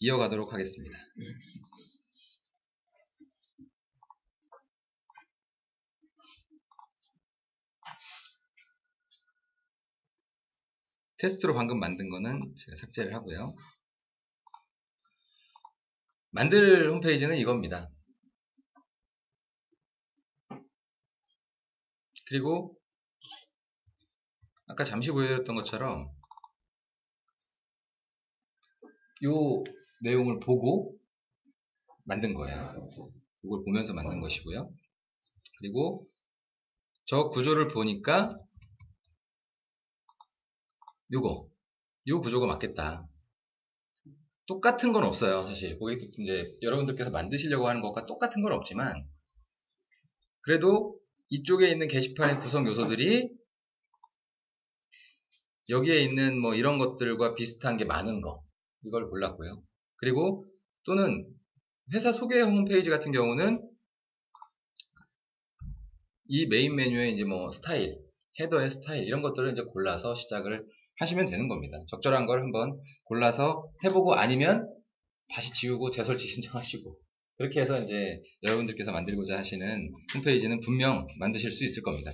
이어가도록 하겠습니다. 테스트로 방금 만든 거는 제가 삭제를 하고요. 만들 홈페이지는 이겁니다. 그리고 아까 잠시 보여드렸던 것처럼 요 내용을 보고 만든 거예요. 이걸 보면서 만든 것이고요. 그리고 저 구조를 보니까 요 구조가 맞겠다. 똑같은 건 없어요. 사실 고객들 이제 여러분들께서 만드시려고 하는 것과 똑같은 건 없지만 그래도 이쪽에 있는 게시판의 구성 요소들이 여기에 있는 뭐 이런 것들과 비슷한 게 많은 거, 이걸 골랐고요. 그리고 또는 회사 소개 홈페이지 같은 경우는 이 메인 메뉴에 이제 뭐 스타일, 헤더의 스타일 이런 것들을 이제 골라서 시작을 하시면 되는 겁니다. 적절한 걸 한번 골라서 해보고 아니면 다시 지우고 재설치 신청하시고 그렇게 해서 이제 여러분들께서 만들고자 하시는 홈페이지는 분명 만드실 수 있을 겁니다.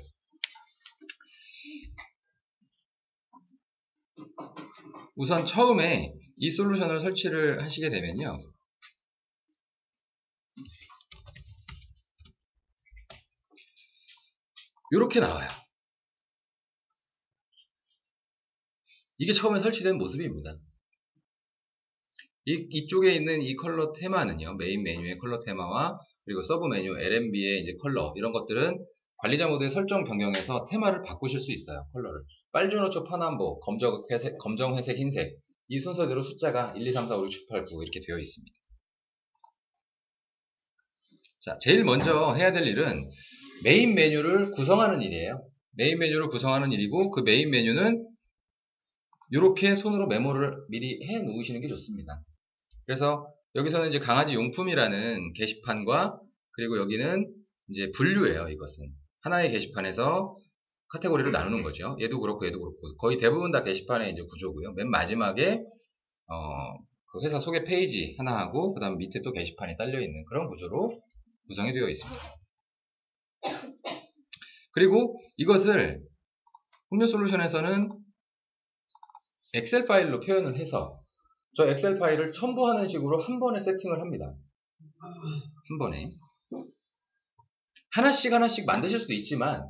우선 처음에 이 솔루션을 설치를 하시게 되면요. 이렇게 나와요. 이게 처음에 설치된 모습입니다. 이쪽에 있는 이 컬러 테마는요, 메인 메뉴의 컬러 테마와 그리고 서브 메뉴 LMB의 이제 컬러 이런 것들은 관리자 모드의 설정 변경해서 테마를 바꾸실 수 있어요. 컬러를 빨주노초 파남보 검정 회색 흰색 이 순서대로 숫자가 1, 2, 3, 4, 5, 6, 7, 8, 9 이렇게 되어 있습니다. 자, 제일 먼저 해야 될 일은 메인 메뉴를 구성하는 일이에요. 메인 메뉴를 구성하는 일이고 그 메인 메뉴는 이렇게 손으로 메모를 미리 해 놓으시는 게 좋습니다. 그래서 여기서는 이제 강아지 용품이라는 게시판과 그리고 여기는 이제 분류예요. 이것은 하나의 게시판에서 카테고리를 나누는 거죠. 얘도 그렇고 얘도 그렇고 거의 대부분 다 게시판의 이제 구조고요. 맨 마지막에 그 회사 소개 페이지 하나 하고 그 다음 밑에 또 게시판이 딸려 있는 그런 구조로 구성이 되어 있습니다. 그리고 이것을 홈료 솔루션에서는 엑셀 파일로 표현을 해서 저 엑셀 파일을 첨부하는 식으로 한 번에 세팅을 합니다. 한 번에 하나씩 만드실 수도 있지만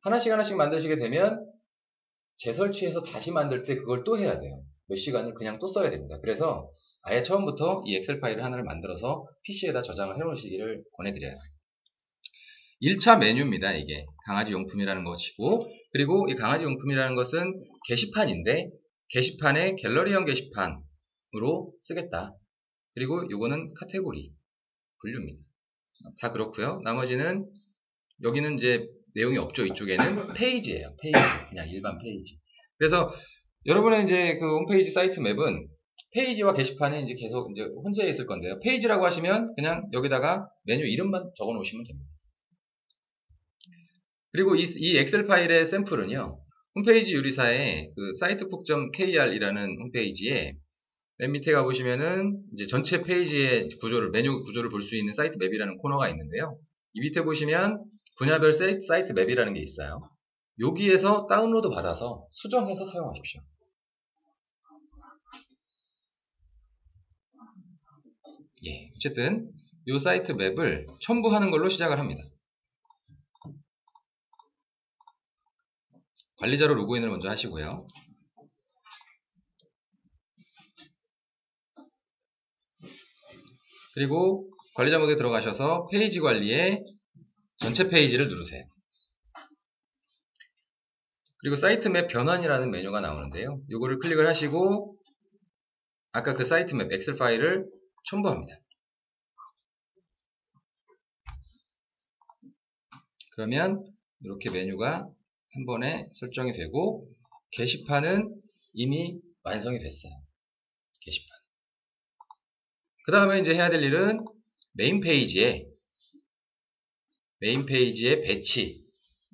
하나씩 만드시게 되면 재설치해서 다시 만들 때 그걸 또 해야 돼요. 몇 시간을 그냥 또 써야 됩니다. 그래서 아예 처음부터 이 엑셀 파일을 하나를 만들어서 PC에다 저장을 해 놓으시기를 권해드려요. 1차 메뉴입니다. 이게 강아지 용품이라는 것이고 그리고 이 강아지 용품이라는 것은 게시판인데 게시판의 갤러리형 게시판으로 쓰겠다. 그리고 이거는 카테고리 분류입니다. 다 그렇고요. 나머지는 여기는 이제 내용이 없죠. 이쪽에는 페이지예요. 페이지. 그냥 일반 페이지. 그래서 여러분의 이제 그 홈페이지 사이트 맵은 페이지와 게시판이 이제 계속 이제 혼재해 있을 건데요. 페이지라고 하시면 그냥 여기다가 메뉴 이름만 적어 놓으시면 됩니다. 그리고 이 엑셀 파일의 샘플은요. 홈페이지 요리사의 그 사이트쿡.kr이라는 홈페이지에 맨 밑에 가보시면은 이제 전체 페이지의 구조를, 메뉴 구조를 볼 수 있는 사이트 맵이라는 코너가 있는데요. 이 밑에 보시면 분야별 사이트 맵이라는 게 있어요. 여기에서 다운로드 받아서 수정해서 사용하십시오. 예, 어쨌든 이 사이트 맵을 첨부하는 걸로 시작을 합니다. 관리자로 로그인을 먼저 하시고요. 그리고 관리자 모드에 들어가셔서 페이지 관리에 전체 페이지를 누르세요. 그리고 사이트 맵 변환이라는 메뉴가 나오는데요. 이거를 클릭을 하시고 아까 그 사이트 맵 엑셀 파일을 첨부합니다. 그러면 이렇게 메뉴가 한 번에 설정이 되고 게시판은 이미 완성이 됐어요. 게시판. 그 다음에 이제 해야 될 일은 메인 페이지에 배치,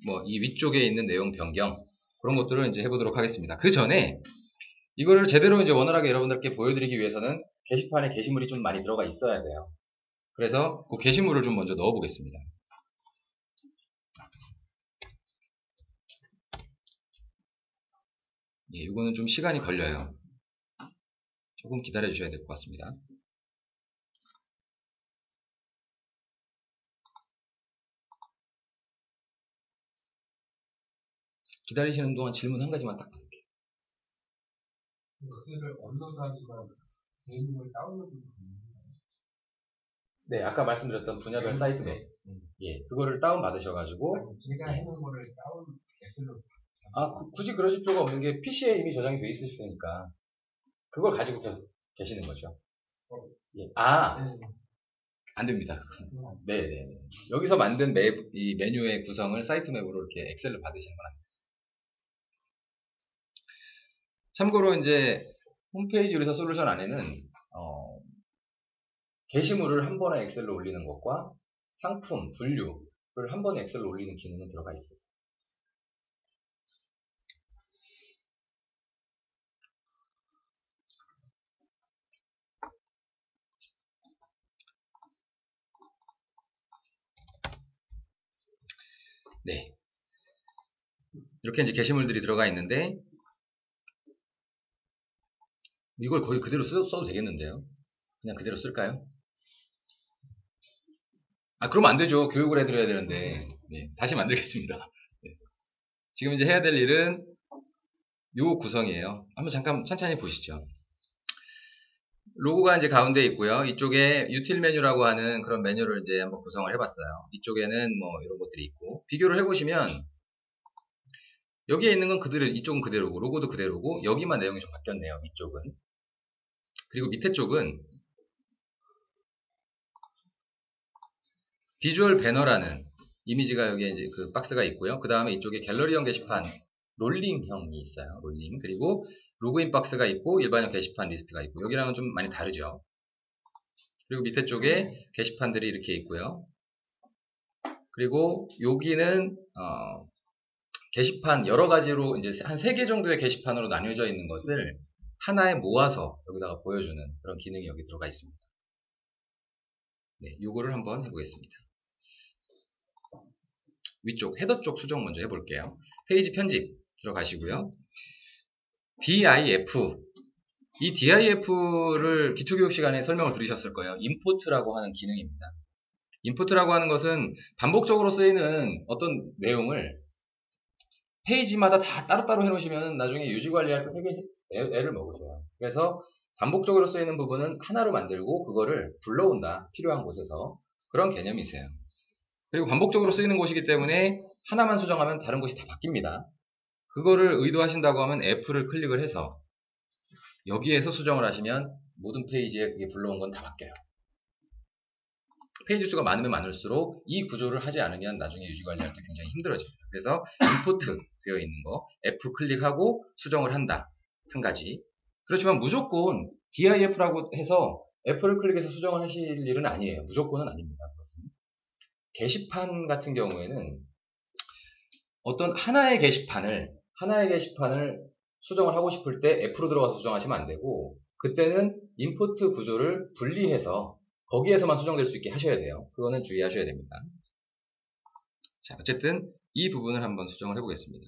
뭐 이 위쪽에 있는 내용 변경 그런 것들을 이제 해보도록 하겠습니다. 그 전에 이거를 제대로 이제 원활하게 여러분들께 보여드리기 위해서는 게시판에 게시물이 좀 많이 들어가 있어야 돼요. 그래서 그 게시물을 좀 먼저 넣어 보겠습니다. 예, 이거는 좀 시간이 걸려요. 조금 기다려 주셔야 될 것 같습니다. 기다리시는 동안 질문 한 가지만 딱 받을게요. 엑셀을 업로드하지만 개인을 다운로드. 네, 아까 말씀드렸던 분야별 사이트 맵. 예, 그거를 다운 받으셔가지고. 제가 해놓은 거를 다운 엑셀로. 굳이 그러실 필요가 없는 게 PC에 이미 저장이 되어 있으실 테니까 그걸 가지고 계속 계시는 거죠. 예. 안 됩니다. 네네. 여기서 만든 이 메뉴의 구성을 사이트 맵으로 이렇게 엑셀로 받으시는 건 아닙니다. 참고로 이제 홈페이지 요리사 솔루션 안에는 게시물을 한 번에 엑셀로 올리는 것과 상품, 분류를 한 번에 엑셀로 올리는 기능은 들어가 있어요. 네. 이렇게 이제 게시물들이 들어가 있는데, 이걸 거의 그대로 써도 되겠는데요? 그냥 그대로 쓸까요? 그러면 안 되죠. 교육을 해드려야 되는데. 네, 다시 만들겠습니다. 네. 지금 이제 해야 될 일은 요 구성이에요. 한번 잠깐 천천히 보시죠. 로고가 이제 가운데 있고요. 이쪽에 유틸 메뉴라고 하는 그런 메뉴를 이제 한번 구성을 해봤어요. 이쪽에는 뭐 이런 것들이 있고, 비교를 해보시면 여기에 있는 건 그대로, 이쪽은 그대로고, 로고도 그대로고, 여기만 내용이 좀 바뀌었네요. 위쪽은. 그리고 밑에 쪽은 비주얼 배너라는 이미지가 여기에 이제 그 박스가 있고요. 그 다음에 이쪽에 갤러리형 게시판 롤링형이 있어요. 롤링. 그리고 로그인 박스가 있고 일반형 게시판 리스트가 있고, 여기랑은 좀 많이 다르죠. 그리고 밑에 쪽에 게시판들이 이렇게 있고요. 그리고 여기는 게시판 여러 가지로 이제 한 3개 정도의 게시판으로 나뉘어져 있는 것을 하나에 모아서 여기다가 보여주는 그런 기능이 여기 들어가 있습니다. 네, 요거를 한번 해보겠습니다. 위쪽 헤더 쪽 수정 먼저 해볼게요. 페이지 편집 들어가시고요. DIF, 이 DIF를 기초교육 시간에 설명을 들으셨을 거예요. 임포트라고 하는 기능입니다. 임포트라고 하는 것은 반복적으로 쓰이는 어떤 내용을 페이지마다 다 따로따로 해놓으시면 나중에 유지관리할 때 되게 애를 먹으세요. 그래서 반복적으로 쓰이는 부분은 하나로 만들고 그거를 불러온다. 필요한 곳에서. 그런 개념이세요. 그리고 반복적으로 쓰이는 곳이기 때문에 하나만 수정하면 다른 곳이 다 바뀝니다. 그거를 의도하신다고 하면 F를 클릭을 해서 여기에서 수정을 하시면 모든 페이지에 그게 불러온 건 다 바뀌어요. 페이지 수가 많으면 많을수록 이 구조를 하지 않으면 나중에 유지관리할 때 굉장히 힘들어집니다. 그래서 임포트 되어 있는 거 F 클릭하고 수정을 한다. 한 가지. 그렇지만 무조건 DIF라고 해서 F를 클릭해서 수정을 하실 일은 아니에요. 무조건은 아닙니다. 그것은. 게시판 같은 경우에는 어떤 하나의 게시판을 수정을 하고 싶을 때 F로 들어가서 수정하시면 안 되고, 그때는 임포트 구조를 분리해서 거기에서만 수정될 수 있게 하셔야 돼요. 그거는 주의하셔야 됩니다. 자, 어쨌든 이 부분을 한번 수정을 해보겠습니다.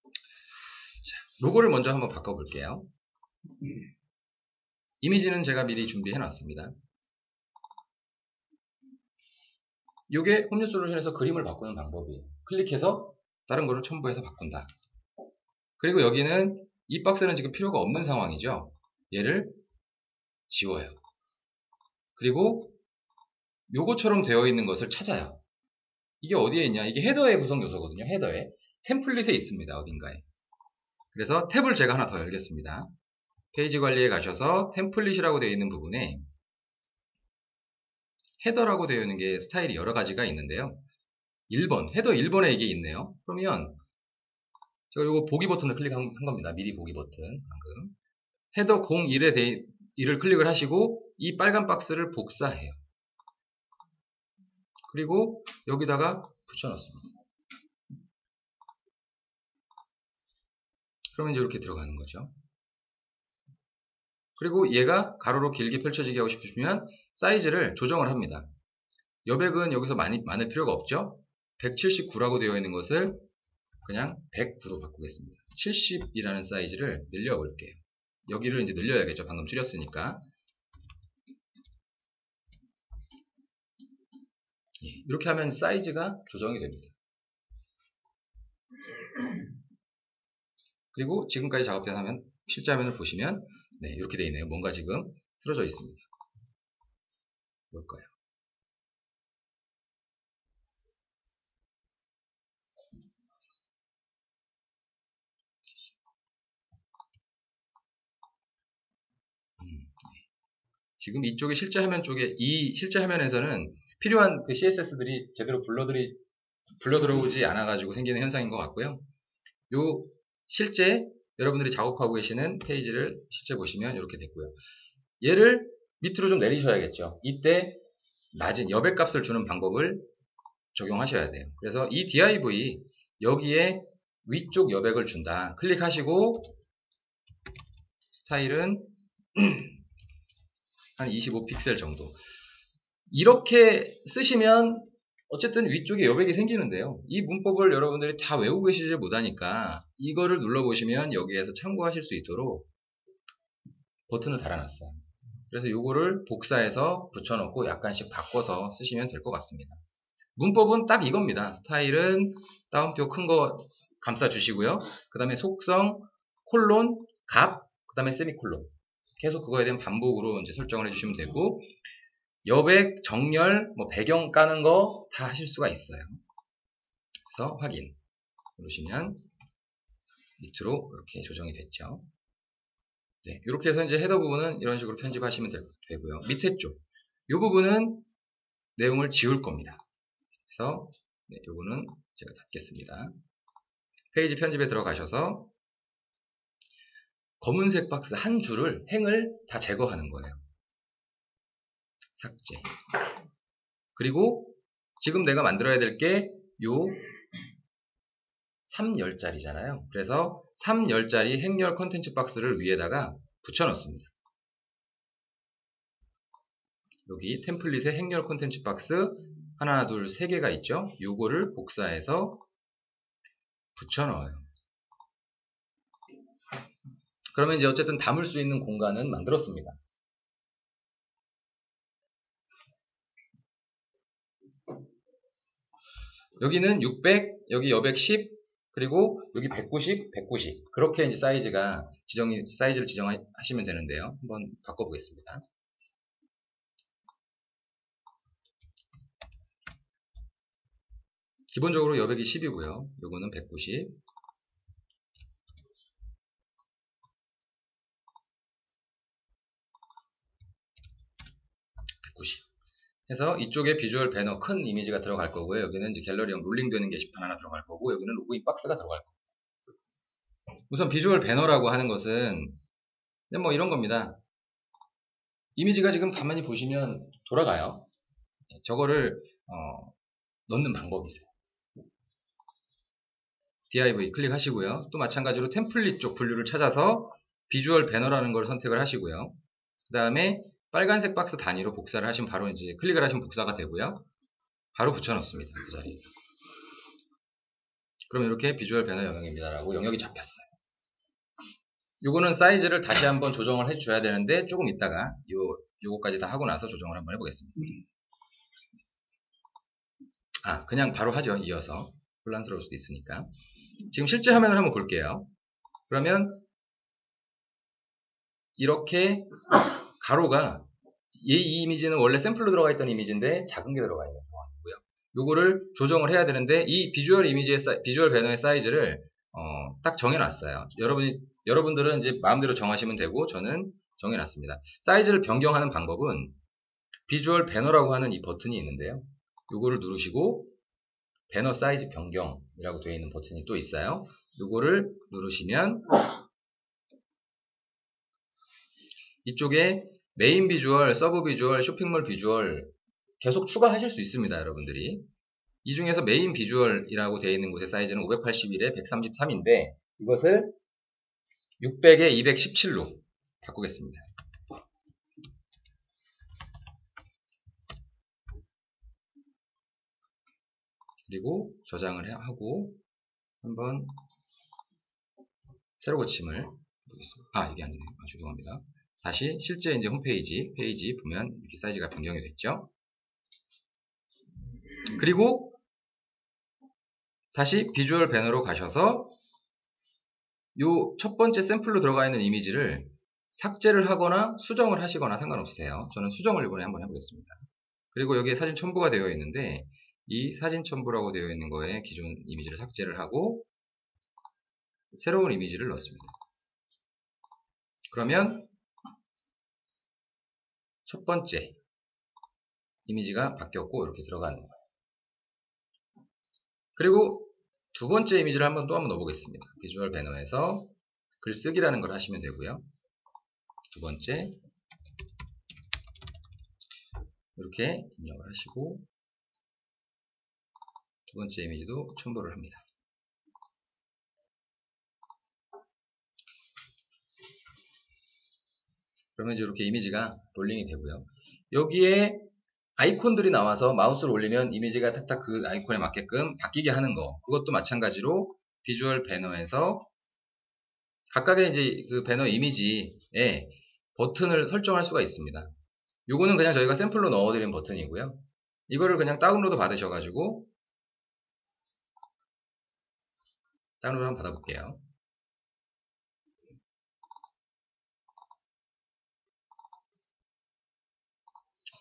자, 로고를 먼저 한번 바꿔볼게요. 이미지는 제가 미리 준비해 놨습니다. 이게 홈뉴솔루션에서 그림을 바꾸는 방법이에요. 클릭해서 다른 거를 첨부해서 바꾼다. 그리고 여기는 이 박스는 지금 필요가 없는 상황이죠. 얘를 지워요. 그리고 요거처럼 되어 있는 것을 찾아요. 이게 어디에 있냐? 이게 헤더의 구성 요소거든요. 헤더에. 템플릿에 있습니다. 어딘가에. 그래서 탭을 제가 하나 더 열겠습니다. 페이지 관리에 가셔서 템플릿이라고 되어 있는 부분에 헤더라고 되어 있는 게 스타일이 여러 가지가 있는데요. 1번, 헤더 1번에 이게 있네요. 그러면 제가 요거 보기 버튼을 클릭한 겁니다. 미리 보기 버튼. 방금. 헤더 01을 클릭을 하시고 이 빨간 박스를 복사해요. 그리고 여기다가 붙여넣습니다. 그러면 이제 이렇게 들어가는 거죠. 그리고 얘가 가로로 길게 펼쳐지게 하고 싶으시면 사이즈를 조정을 합니다. 여백은 여기서 많을 필요가 없죠. 179라고 되어 있는 것을 그냥 109로 바꾸겠습니다. 70이라는 사이즈를 늘려볼게요. 여기를 이제 늘려야겠죠. 방금 줄였으니까. 이렇게 하면 사이즈가 조정이 됩니다. 그리고 지금까지 작업된 화면, 실제 화면을 보시면 네, 이렇게 되어 있네요. 뭔가 지금 틀어져 있습니다. 뭘까요? 지금 이쪽에 실제 화면 쪽에, 이 실제 화면에서는 필요한 그 CSS들이 제대로 불러 들어오지 않아가지고 생기는 현상인 것 같고요. 요 실제 여러분들이 작업하고 계시는 페이지를 실제 보시면 이렇게 됐고요. 얘를 밑으로 좀 내리셔야겠죠. 이때 낮은 여백값을 주는 방법을 적용하셔야 돼요. 그래서 이 div 여기에 위쪽 여백을 준다. 클릭하시고 스타일은 한 25픽셀 정도. 이렇게 쓰시면 어쨌든 위쪽에 여백이 생기는데요. 이 문법을 여러분들이 다 외우고 계시지 못하니까 이거를 눌러보시면 여기에서 참고하실 수 있도록 버튼을 달아놨어요. 그래서 이거를 복사해서 붙여놓고 약간씩 바꿔서 쓰시면 될 것 같습니다. 문법은 딱 이겁니다. 스타일은 따옴표 큰 거 감싸주시고요. 그 다음에 속성, 콜론, 값, 그 다음에 세미콜론. 계속 그거에 대한 반복으로 이제 설정을 해주시면 되고, 여백, 정렬, 뭐 배경 까는 거 다 하실 수가 있어요. 그래서 확인 누르시면 밑으로 이렇게 조정이 됐죠. 네, 이렇게 해서 이제 헤더 부분은 이런 식으로 편집하시면 되고요. 밑에 쪽, 이 부분은 내용을 지울 겁니다. 그래서 네, 요거는 제가 닫겠습니다. 페이지 편집에 들어가셔서 검은색 박스 한 줄을 행을 다 제거하는 거예요. 삭제. 그리고 지금 내가 만들어야 될 게 요 3열짜리잖아요. 그래서 3열짜리 행렬 컨텐츠 박스를 위에다가 붙여 넣습니다. 여기 템플릿에 행렬 컨텐츠 박스 하나, 둘, 세 개가 있죠. 요거를 복사해서 붙여 넣어요. 그러면 이제 어쨌든 담을 수 있는 공간은 만들었습니다. 여기는 600, 여기 여백 10, 그리고 여기 190, 190. 그렇게 이제 사이즈를 지정하시면 되는데요. 한번 바꿔보겠습니다. 기본적으로 여백이 10이고요. 요거는 190. 190. 해서 이쪽에 비주얼 배너 큰 이미지가 들어갈 거고요. 여기는 이제 갤러리형 롤링되는 게시판 하나 들어갈 거고, 여기는 로그인 박스가 들어갈 겁니다. 우선 비주얼 배너라고 하는 것은 뭐 이런 겁니다. 이미지가 지금 가만히 보시면 돌아가요. 저거를 넣는 방법이 있어요. div 클릭하시고요. 또 마찬가지로 템플릿 쪽 분류를 찾아서 비주얼 배너라는 걸 선택을 하시고요. 그 다음에 빨간색 박스 단위로 복사를 하시면 바로 이제 클릭을 하시면 복사가 되고요. 바로 붙여 넣습니다. 그 자리에. 그럼 이렇게 비주얼 배너 영역입니다라고 영역이 잡혔어요. 요거는 사이즈를 다시 한번 조정을 해줘야 되는데 조금 있다가 요거까지 다 하고 나서 조정을 한번 해보겠습니다. 그냥 바로 하죠. 이어서. 혼란스러울 수도 있으니까. 지금 실제 화면을 한번 볼게요. 그러면 이렇게 가로가 이 이미지는 원래 샘플로 들어가 있던 이미지인데 작은 게 들어가 있는 상황이고요. 요거를 조정을 해야 되는데 이 비주얼 배너의 사이즈를 딱 정해놨어요. 여러분들은 이제 마음대로 정하시면 되고 저는 정해놨습니다. 사이즈를 변경하는 방법은 비주얼 배너라고 하는 이 버튼이 있는데요. 요거를 누르시고 배너 사이즈 변경이라고 되어 있는 버튼이 또 있어요. 요거를 누르시면 이쪽에 메인 비주얼, 서브 비주얼, 쇼핑몰 비주얼 계속 추가하실 수 있습니다. 여러분들이. 이 중에서 메인 비주얼이라고 되어 있는 곳의 사이즈는 581에 133인데 이것을 600에 217로 바꾸겠습니다. 그리고 저장을 하고 한번 새로 고침을 보겠습니다. 이게 아니네요. 죄송합니다. 다시 실제 이제 홈페이지 보면 이렇게 사이즈가 변경이 됐죠. 그리고 다시 비주얼 배너로 가셔서 요 첫 번째 샘플로 들어가 있는 이미지를 삭제를 하거나 수정을 하시거나 상관없으세요. 저는 수정을 이번에 한번 해보겠습니다. 그리고 여기에 사진 첨부가 되어 있는데 이 사진 첨부라고 되어 있는 거에 기존 이미지를 삭제를 하고 새로운 이미지를 넣습니다. 그러면 첫 번째 이미지가 바뀌었고 이렇게 들어가는 거예요. 그리고 두 번째 이미지를 또 한번 넣어보겠습니다. 비주얼 배너에서 글쓰기라는 걸 하시면 되고요. 두 번째 이렇게 입력을 하시고 두 번째 이미지도 첨부를 합니다. 그러면 이제 이렇게 이미지가 롤링이 되고요. 여기에 아이콘들이 나와서 마우스를 올리면 이미지가 탁탁 그 아이콘에 맞게끔 바뀌게 하는 거, 그것도 마찬가지로 비주얼 배너에서 각각의 이제 그 배너 이미지에 버튼을 설정할 수가 있습니다. 요거는 그냥 저희가 샘플로 넣어드린 버튼이고요. 이거를 그냥 다운로드 받으셔가지고 다운로드 한번 받아볼게요.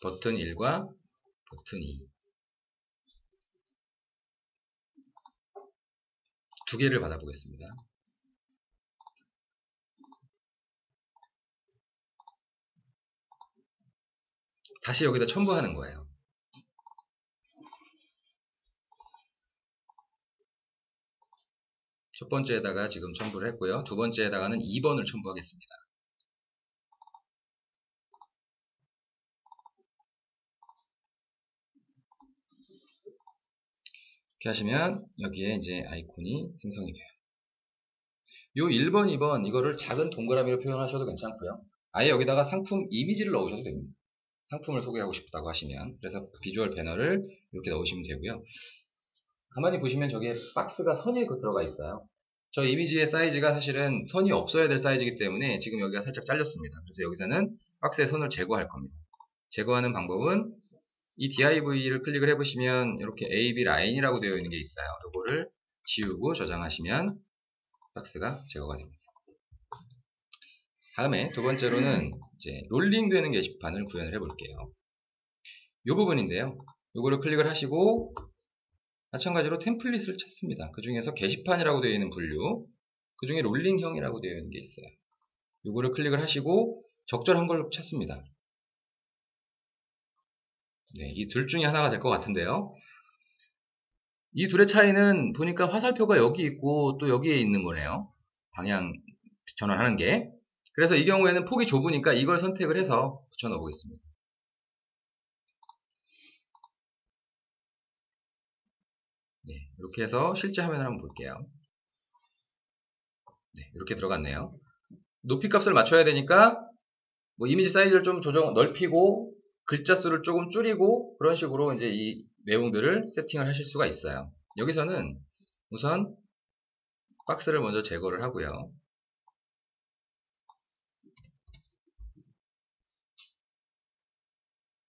버튼 1과 버튼 2 두 개를 받아보겠습니다. 다시 여기다 첨부하는 거예요. 첫 번째에다가 지금 첨부를 했고요. 두 번째에다가는 2번을 첨부하겠습니다. 이렇게 하시면 여기에 이제 아이콘이 생성이 돼요. 요 1번, 2번 이거를 작은 동그라미로 표현하셔도 괜찮고요. 아예 여기다가 상품 이미지를 넣으셔도 됩니다. 상품을 소개하고 싶다고 하시면. 그래서 비주얼 배너를 이렇게 넣으시면 되고요. 가만히 보시면 저기에 박스가 선이 들어가 있어요. 저 이미지의 사이즈가 사실은 선이 없어야 될 사이즈이기 때문에 지금 여기가 살짝 잘렸습니다. 그래서 여기서는 박스의 선을 제거할 겁니다. 제거하는 방법은 이 div를 클릭을 해보시면 이렇게 AB 라인이라고 되어 있는 게 있어요. 이거를 지우고 저장하시면 박스가 제거가 됩니다. 다음에 두 번째로는 이제 롤링 되는 게시판을 구현을 해볼게요. 이 부분인데요. 이거를 클릭을 하시고 마찬가지로 템플릿을 찾습니다. 그 중에서 게시판이라고 되어 있는 분류, 그 중에 롤링형이라고 되어 있는 게 있어요. 이거를 클릭을 하시고 적절한 걸 찾습니다. 네, 이 둘 중에 하나가 될 것 같은데요. 이 둘의 차이는 보니까 화살표가 여기 있고 또 여기에 있는 거네요. 방향 전환하는 게. 그래서 이 경우에는 폭이 좁으니까 이걸 선택을 해서 붙여 넣어 보겠습니다. 네, 이렇게 해서 실제 화면을 한번 볼게요. 네, 이렇게 들어갔네요. 높이 값을 맞춰야 되니까 뭐 이미지 사이즈를 좀 넓히고 글자 수를 조금 줄이고 그런 식으로 이제 이 내용들을 세팅을 하실 수가 있어요. 여기서는 우선 박스를 먼저 제거를 하고요.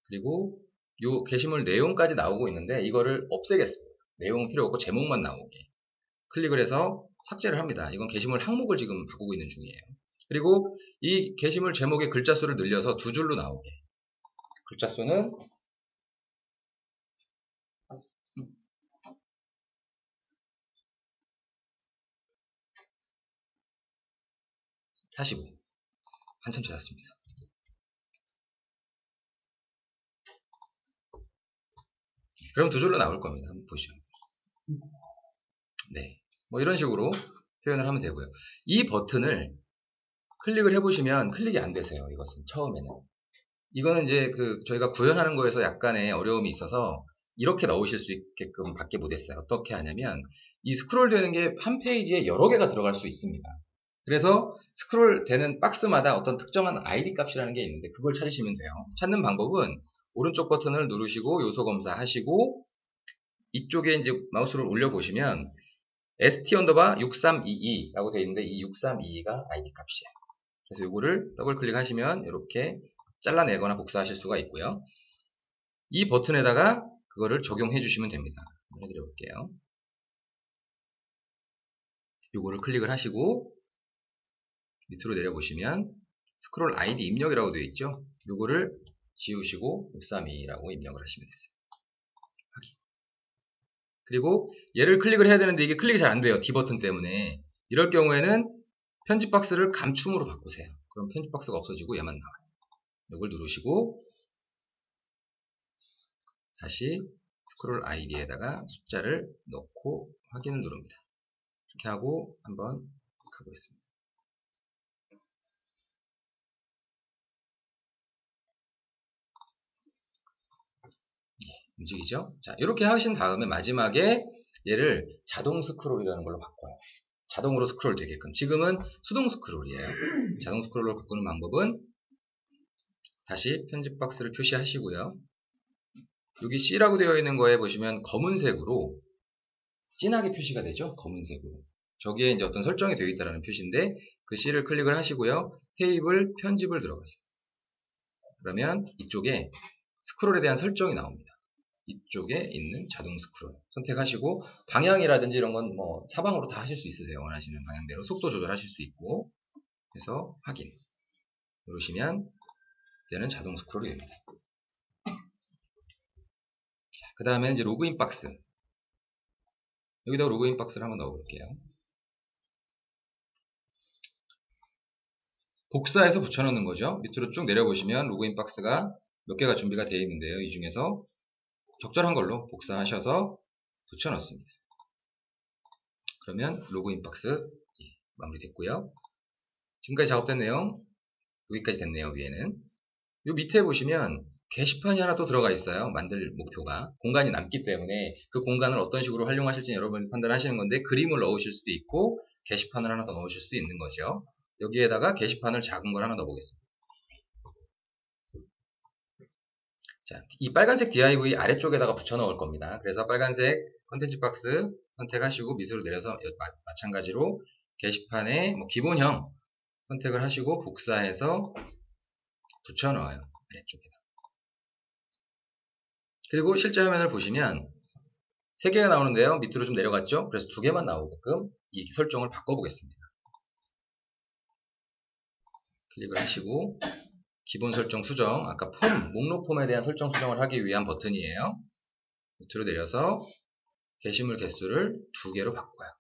그리고 요 게시물 내용까지 나오고 있는데 이거를 없애겠습니다. 내용 필요 없고 제목만 나오게 클릭을 해서 삭제를 합니다. 이건 게시물 항목을 지금 바꾸고 있는 중이에요. 그리고 이 게시물 제목의 글자 수를 늘려서 두 줄로 나오게. 글자 수는 45. 한참 찾았습니다. 그럼 두 줄로 나올 겁니다. 한번 보시죠. 네. 뭐 이런 식으로 표현을 하면 되고요. 이 버튼을 클릭을 해보시면 클릭이 안 되세요. 이것은 처음에는. 이거는 이제 저희가 구현하는 거에서 약간의 어려움이 있어서 이렇게 넣으실 수 있게끔 밖에 못했어요. 어떻게 하냐면 이 스크롤 되는 게 한 페이지에 여러 개가 들어갈 수 있습니다. 그래서 스크롤 되는 박스마다 어떤 특정한 ID 값이라는 게 있는데 그걸 찾으시면 돼요. 찾는 방법은 오른쪽 버튼을 누르시고 요소 검사 하시고 이쪽에 이제 마우스를 올려보시면 st_6322라고 되어 있는데 이 6322가 id 값이에요. 그래서 이거를 더블 클릭하시면 이렇게 잘라내거나 복사하실 수가 있고요. 이 버튼에다가 그거를 적용해 주시면 됩니다. 한번 해드려 볼게요. 요거를 클릭을 하시고 밑으로 내려보시면 스크롤 아이디 입력이라고 되어 있죠. 요거를 지우시고 632라고 입력을 하시면 되세요. 확인. 그리고 얘를 클릭을 해야 되는데 이게 클릭이 잘 안 돼요. D 버튼 때문에. 이럴 경우에는 편집 박스를 감춤으로 바꾸세요. 그럼 편집 박스가 없어지고 얘만 나와요. 요걸 누르시고 다시 스크롤 아이디에다가 숫자를 넣고 확인을 누릅니다. 이렇게 하고 한번 가보겠습니다. 움직이죠? 자, 이렇게 하신 다음에 마지막에 얘를 자동 스크롤이라는 걸로 바꿔요. 자동으로 스크롤 되게끔. 지금은 수동 스크롤이에요. 자동 스크롤로 바꾸는 방법은 다시 편집 박스를 표시하시고요. 여기 C라고 되어 있는 거에 보시면 검은색으로 진하게 표시가 되죠? 검은색으로. 저기에 이제 어떤 설정이 되어 있다는 표시인데 그 C를 클릭을 하시고요. 테이블 편집을 들어가세요. 그러면 이쪽에 스크롤에 대한 설정이 나옵니다. 이쪽에 있는 자동 스크롤 선택하시고 방향이라든지 이런 건 뭐 사방으로 다 하실 수 있으세요. 원하시는 방향대로 속도 조절하실 수 있고. 그래서 확인 누르시면 이제는 자동 스크롤이 됩니다. 그 다음에 이제 로그인 박스, 여기다가 로그인 박스를 한번 넣어 볼게요. 복사해서 붙여넣는 거죠. 밑으로 쭉 내려보시면 로그인 박스가 몇 개가 준비가 되어 있는데요. 이 중에서 적절한 걸로 복사하셔서 붙여넣습니다. 그러면 로그인 박스 마무리됐고요. 지금까지 작업된 내용 여기까지 됐네요. 위에는 요 밑에 보시면 게시판이 하나 또 들어가 있어요. 만들 목표가 공간이 남기 때문에 그 공간을 어떤 식으로 활용하실지 여러분이 판단하시는 건데 그림을 넣으실 수도 있고 게시판을 하나 더 넣으실 수도 있는 거죠. 여기에다가 게시판을 작은 걸 하나 넣어보겠습니다. 자, 이 빨간색 div 아래쪽에다가 붙여 넣을 겁니다. 그래서 빨간색 컨텐츠 박스 선택하시고 밑으로 내려서 마찬가지로 게시판에 뭐 기본형 선택을 하시고 복사해서 붙여 넣어요. 아래쪽에다. 그리고 실제 화면을 보시면 3개가 나오는데요. 밑으로 좀 내려갔죠? 그래서 2개만 나오게끔 이 설정을 바꿔보겠습니다. 클릭을 하시고 기본 설정 수정, 아까 폼, 목록 폼에 대한 설정 수정을 하기 위한 버튼이에요. 밑으로 내려서 게시물 개수를 2개로 바꿔요.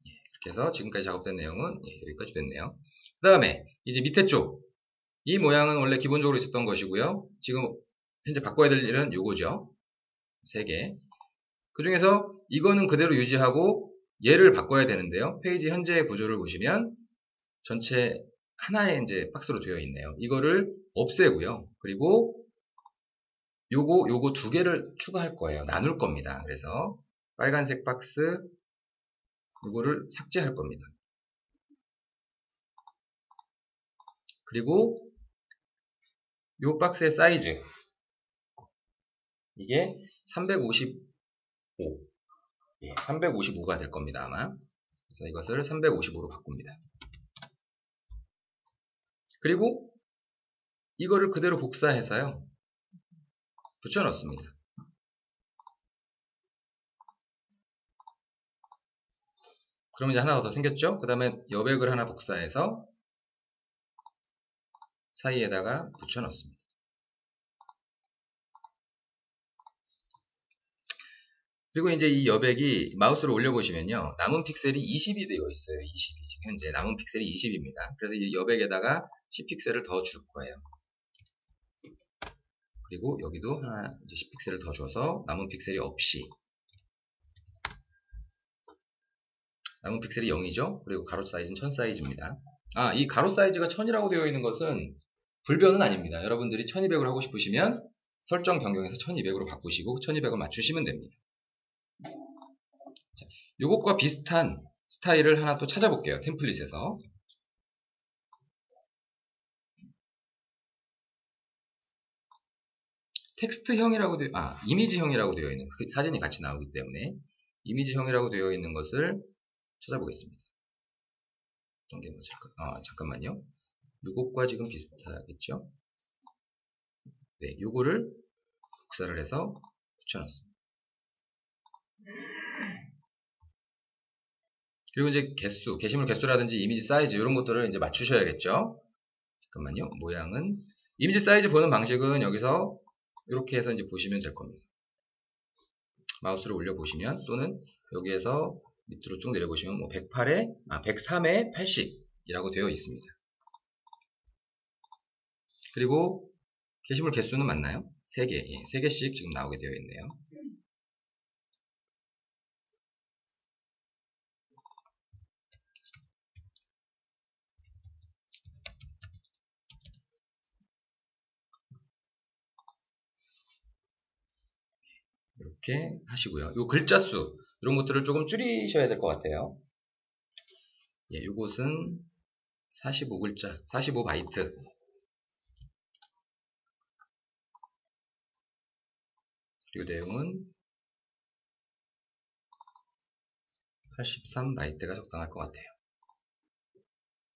이렇게 해서 지금까지 작업된 내용은 여기까지 됐네요. 그 다음에 이제 밑에 쪽, 이 모양은 원래 기본적으로 있었던 것이고요. 지금 현재 바꿔야 될 일은 요거죠. 3개. 그 중에서 이거는 그대로 유지하고 얘를 바꿔야 되는데요. 페이지 현재의 구조를 보시면 전체 하나의 이제 박스로 되어 있네요. 이거를 없애고요. 그리고 요거 2개를 추가할 거예요. 나눌 겁니다. 그래서 빨간색 박스 이거를 삭제할 겁니다. 그리고 요 박스의 사이즈 이게 355 355가 될 겁니다. 아마. 그래서 이것을 355로 바꿉니다. 그리고 이거를 그대로 복사해서요. 붙여 넣습니다. 그럼 이제 하나가 더 생겼죠? 그 다음에 여백을 하나 복사해서 사이에다가 붙여 넣습니다. 그리고 이제 이 여백이 마우스로 올려보시면요. 남은 픽셀이 20이 되어 있어요. 20이 지금 현재 남은 픽셀이 20입니다. 그래서 이 여백에다가 10픽셀을 더 줄 거예요. 그리고 여기도 하나 이제 10픽셀을 더 줘서 남은 픽셀이 없이 남은 픽셀이 0이죠. 그리고 가로 사이즈는 1000 사이즈입니다. 아, 이 가로 사이즈가 1000이라고 되어 있는 것은 불변은 아닙니다. 여러분들이 1200을 하고 싶으시면 설정 변경해서 1200으로 바꾸시고 1200을 맞추시면 됩니다. 자, 요것과 비슷한 스타일을 하나 또 찾아볼게요. 템플릿에서. 텍스트형이라고 이미지형이라고 되어 있는 사진이 같이 나오기 때문에 이미지형이라고 되어 있는 것을 찾아보겠습니다. 어떤 게 맞을까? 잠깐만요. 요것과 지금 비슷하겠죠? 네, 요거를 복사를 해서 붙여놨습니다. 그리고 이제 개수, 게시물 개수라든지 이미지 사이즈 이런 것들을 이제 맞추셔야겠죠? 잠깐만요. 모양은 이미지 사이즈 보는 방식은 여기서 이렇게 해서 이제 보시면 될 겁니다. 마우스를 올려 보시면 또는 여기에서 밑으로 쭉 내려 보시면 뭐 103에 80이라고 되어 있습니다. 그리고 게시물 개수는 맞나요? 3개, 3개씩 지금 나오게 되어 있네요. 이렇게 하시고요. 요 글자 수 이런 것들을 조금 줄이셔야 될 것 같아요. 예, 요것은 45글자, 45바이트. 그리고 내용은 83바이트가 적당할 것 같아요.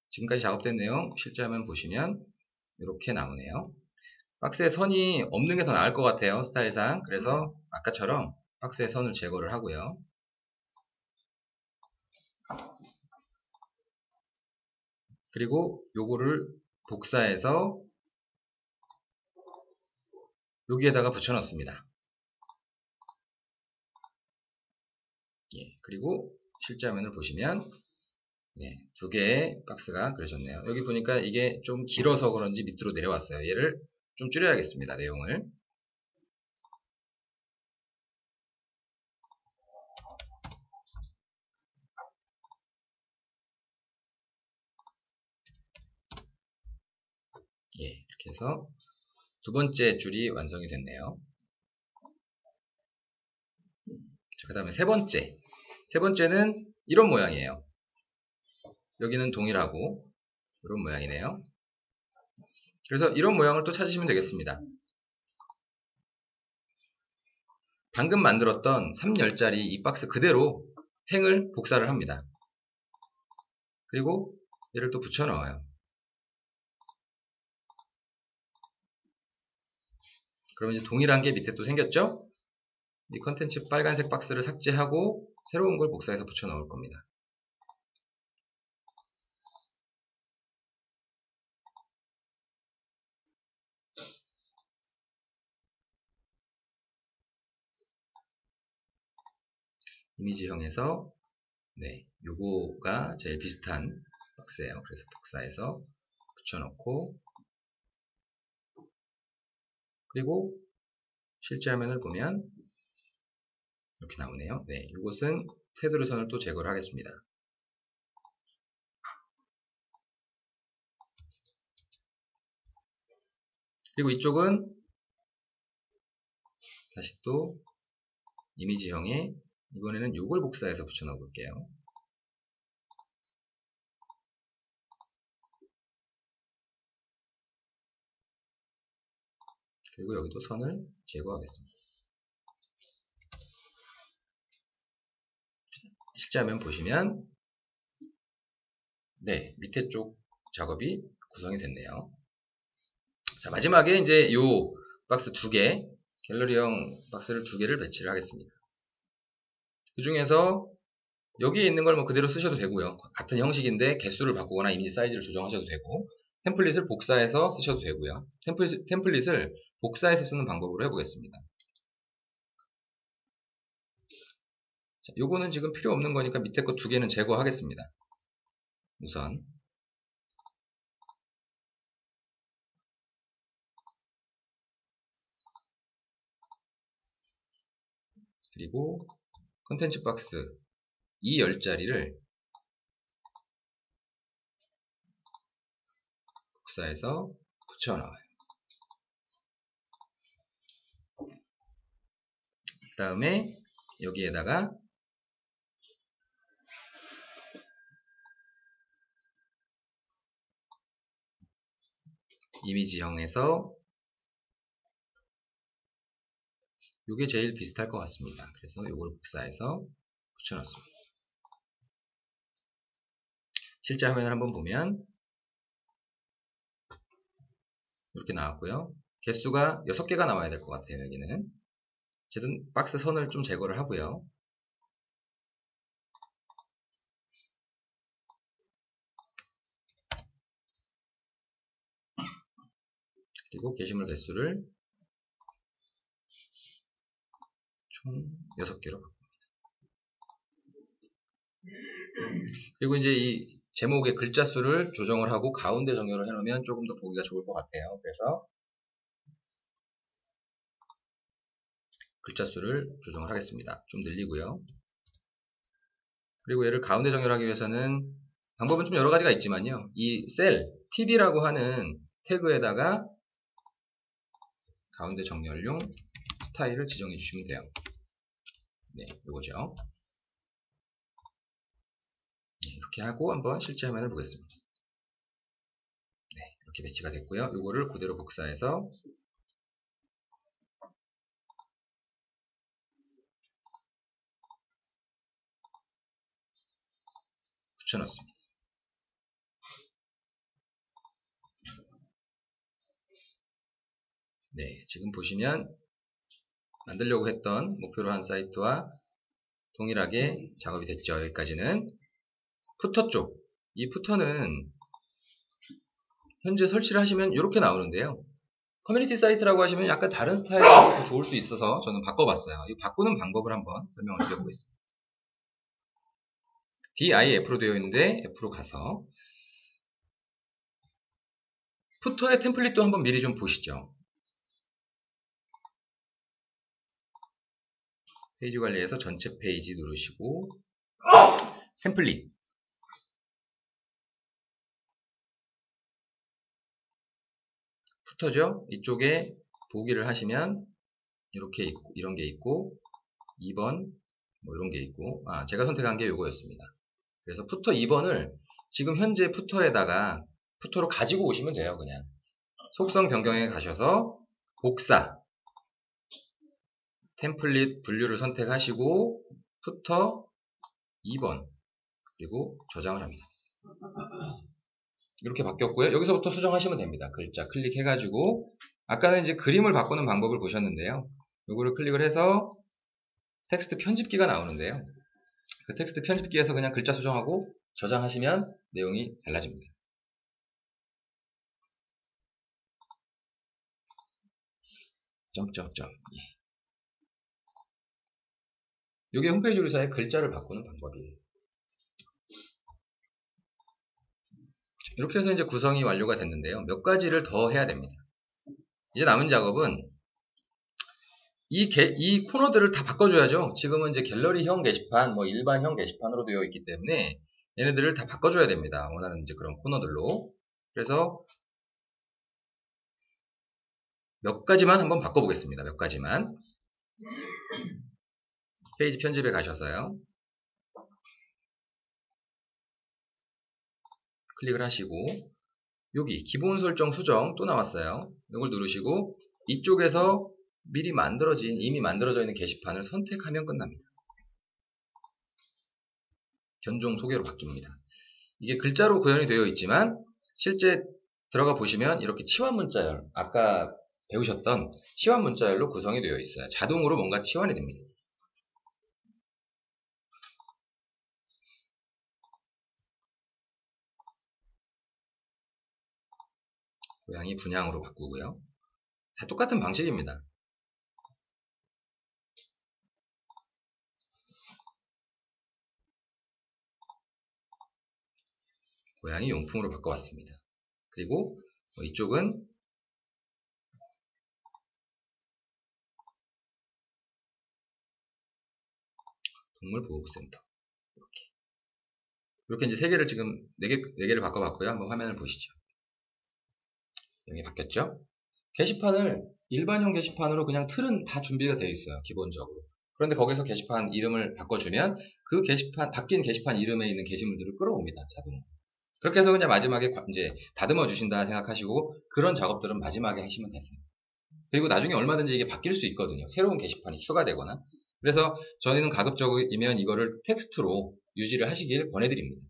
지금까지 작업된 내용 실제 화면 보시면 이렇게 나오네요. 박스에 선이 없는 게 더 나을 것 같아요. 스타일상. 그래서 아까처럼 박스에 선을 제거를 하고요. 그리고 요거를 복사해서 여기에다가 붙여 넣습니다. 예, 그리고 실제 화면을 보시면 네, 2개의 박스가 그려졌네요. 여기 보니까 이게 좀 길어서 그런지 밑으로 내려왔어요. 얘를 좀 줄여야겠습니다. 내용을. 예, 이렇게 해서 2번째 줄이 완성이 됐네요. 그 다음에 3번째. 3번째는 이런 모양이에요. 여기는 동일하고 이런 모양이네요. 그래서 이런 모양을 또 찾으시면 되겠습니다. 방금 만들었던 3열짜리 이 박스 그대로 행을 복사를 합니다. 그리고 얘를 또 붙여 넣어요. 그럼 이제 동일한 게 밑에 또 생겼죠? 이 컨텐츠 빨간색 박스를 삭제하고 새로운 걸 복사해서 붙여 넣을 겁니다. 이미지형에서 네, 요거가 제일 비슷한 박스예요. 그래서 복사해서 붙여넣고 그리고 실제 화면을 보면 이렇게 나오네요. 네, 이것은 테두리 선을 또 제거를 하겠습니다. 그리고 이쪽은 다시 또 이미지형에 이번에는 요걸 복사해서 붙여넣어 볼게요. 그리고 여기도 선을 제거하겠습니다. 실제 화면 보시면 네, 밑에 쪽 작업이 구성이 됐네요. 자, 마지막에 이제 요 박스 2개, 갤러리형 박스를 2개를 배치를 하겠습니다. 그 중에서 여기에 있는 걸 뭐 그대로 쓰셔도 되고요. 같은 형식인데 개수를 바꾸거나 이미지 사이즈를 조정하셔도 되고 템플릿을 복사해서 쓰셔도 되고요. 템플릿을 복사해서 쓰는 방법으로 해보겠습니다. 자, 요거는 지금 필요 없는 거니까 밑에 거 2개는 제거하겠습니다. 우선 그리고 컨텐츠 박스 2열짜리를 복사해서 붙여넣어요. 그 다음에 여기에다가 이미지형에서 이게 제일 비슷할 것 같습니다. 그래서 이걸 복사해서 붙여놨습니다. 실제 화면을 한번 보면 이렇게 나왔고요. 개수가 6개가 나와야 될 것 같아요. 여기는 어쨌든 박스 선을 좀 제거를 하고요. 그리고 게시물 개수를 총 6개로 바꿉니다. 그리고 이제 이 제목의 글자 수를 조정을 하고 가운데 정렬을 해놓으면 조금 더 보기가 좋을 것 같아요. 그래서 글자 수를 조정을 하겠습니다. 좀 늘리고요. 그리고 얘를 가운데 정렬하기 위해서는 방법은 좀 여러 가지가 있지만요. 이 셀, td라고 하는 태그에다가 가운데 정렬용 스타일을 지정해 주시면 돼요. 네, 요거죠. 네, 이렇게 하고 한번 실제 화면을 보겠습니다. 네, 이렇게 배치가 됐고요. 요거를 그대로 복사해서 붙여넣습니다. 네, 지금 보시면 만들려고 했던 목표로 한 사이트와 동일하게 작업이 됐죠. 여기까지는. 푸터 쪽. 이 푸터는 현재 설치를 하시면 이렇게 나오는데요. 커뮤니티 사이트라고 하시면 약간 다른 스타일이 더 좋을 수 있어서 저는 바꿔봤어요. 이 바꾸는 방법을 한번 설명을 드려보겠습니다. DIF로 되어 있는데 F로 가서 푸터의 템플릿도 한번 미리 좀 보시죠. 페이지 관리에서 전체 페이지 누르시고 템플릿 푸터죠. 이쪽에 보기를 하시면 이렇게 있고, 이런 게 있고 2번 뭐 이런 게 있고 제가 선택한 게 요거였습니다. 그래서 푸터 2번을 지금 현재 푸터에다가 푸터로 가지고 오시면 돼요. 그냥 속성 변경에 가셔서 복사 템플릿 분류를 선택하시고 푸터 2번 그리고 저장을 합니다. 이렇게 바뀌었고요. 여기서부터 수정하시면 됩니다. 글자 클릭해가지고 아까는 이제 그림을 바꾸는 방법을 보셨는데요. 요거를 클릭을 해서 텍스트 편집기가 나오는데요. 그 텍스트 편집기에서 그냥 글자 수정하고 저장하시면 내용이 달라집니다. 점점점. 이게 홈페이지 조리사의 글자를 바꾸는 방법이에요. 이렇게 해서 이제 구성이 완료가 됐는데요. 몇 가지를 더 해야 됩니다. 이제 남은 작업은 이 코너들을 다 바꿔줘야죠. 지금은 이제 갤러리형 게시판, 뭐 일반형 게시판으로 되어 있기 때문에 얘네들을 다 바꿔줘야 됩니다. 원하는 이제 그런 코너들로. 그래서 몇 가지만 한번 바꿔보겠습니다. 몇 가지만. 페이지 편집에 가셔서요. 클릭을 하시고 여기 기본 설정 수정 또 나왔어요. 이걸 누르시고 이쪽에서 이미 만들어져 있는 게시판을 선택하면 끝납니다. 견종 소개로 바뀝니다. 이게 글자로 구현이 되어 있지만 실제 들어가 보시면 이렇게 치환 문자열, 아까 배우셨던 치환 문자열로 구성이 되어 있어요. 자동으로 뭔가 치환이 됩니다. 고양이 분양으로 바꾸고요. 다 똑같은 방식입니다. 고양이 용품으로 바꿔왔습니다. 그리고 이쪽은 동물보호센터. 이렇게 이제 3개를 지금 4개를 바꿔봤고요. 한번 화면을 보시죠. 여기 바뀌었죠? 게시판을 일반형 게시판으로 그냥 틀은 다 준비가 되어 있어요. 기본적으로. 그런데 거기서 게시판 이름을 바꿔주면 그 바뀐 게시판 이름에 있는 게시물들을 끌어옵니다. 자동으로. 그렇게 해서 그냥 마지막에 이제 다듬어 주신다 생각하시고 그런 작업들은 마지막에 하시면 되세요. 그리고 나중에 얼마든지 이게 바뀔 수 있거든요. 새로운 게시판이 추가되거나. 그래서 저희는 가급적이면 이거를 텍스트로 유지를 하시길 권해드립니다.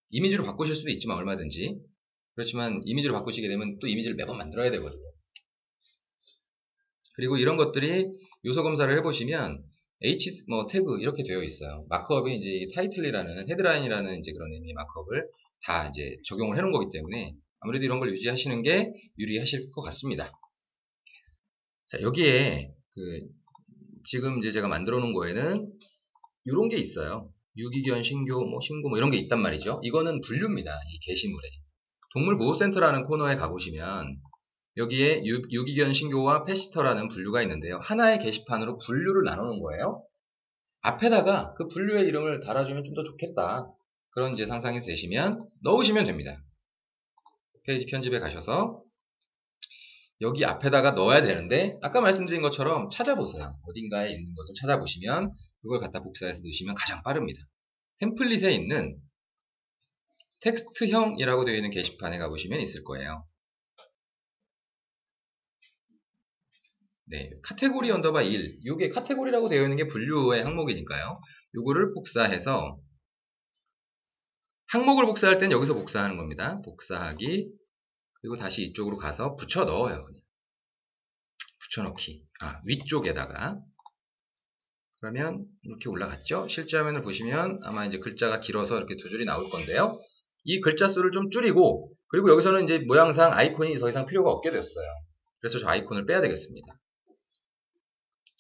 이미지로 바꾸실 수도 있지만 얼마든지. 그렇지만 이미지로 바꾸시게 되면 또 이미지를 매번 만들어야 되거든요. 그리고 이런 것들이 요소 검사를 해보시면 태그 이렇게 되어 있어요. 마크업이 이제 타이틀이라는 헤드라인이라는 이제 그런 의미의 마크업을 다 이제 적용을 해놓은 거기 때문에 아무래도 이런 걸 유지하시는 게 유리하실 것 같습니다. 자, 여기에 지금 이제 제가 만들어 놓은 거에는 이런 게 있어요. 유기견, 신고 뭐 이런 게 있단 말이죠. 이거는 분류입니다. 이 게시물에. 동물보호센터라는 코너에 가보시면 여기에 유기견 신고와 페시터라는 분류가 있는데요. 하나의 게시판으로 분류를 나누는 거예요. 앞에다가 그 분류의 이름을 달아주면 좀 더 좋겠다. 그런 이제 상상이 되시면 넣으시면 됩니다. 페이지 편집에 가셔서 여기 앞에다가 넣어야 되는데 아까 말씀드린 것처럼 찾아보세요. 어딘가에 있는 것을 찾아보시면 그걸 갖다 복사해서 넣으시면 가장 빠릅니다. 템플릿에 있는 텍스트형이라고 되어 있는 게시판에 가보시면 있을 거예요. 네, 카테고리 언더바 1. 이게 카테고리라고 되어 있는 게 분류의 항목이니까요. 요거를 복사해서 항목을 복사할 땐 여기서 복사하는 겁니다. 복사하기. 그리고 다시 이쪽으로 가서 붙여 넣어요. 그냥. 붙여넣기. 위쪽에다가. 그러면 이렇게 올라갔죠? 실제 화면을 보시면 아마 이제 글자가 길어서 이렇게 두 줄이 나올 건데요. 이 글자 수를 좀 줄이고, 그리고 여기서는 이제 모양상 아이콘이 더 이상 필요가 없게 됐어요. 그래서 저 아이콘을 빼야 되겠습니다.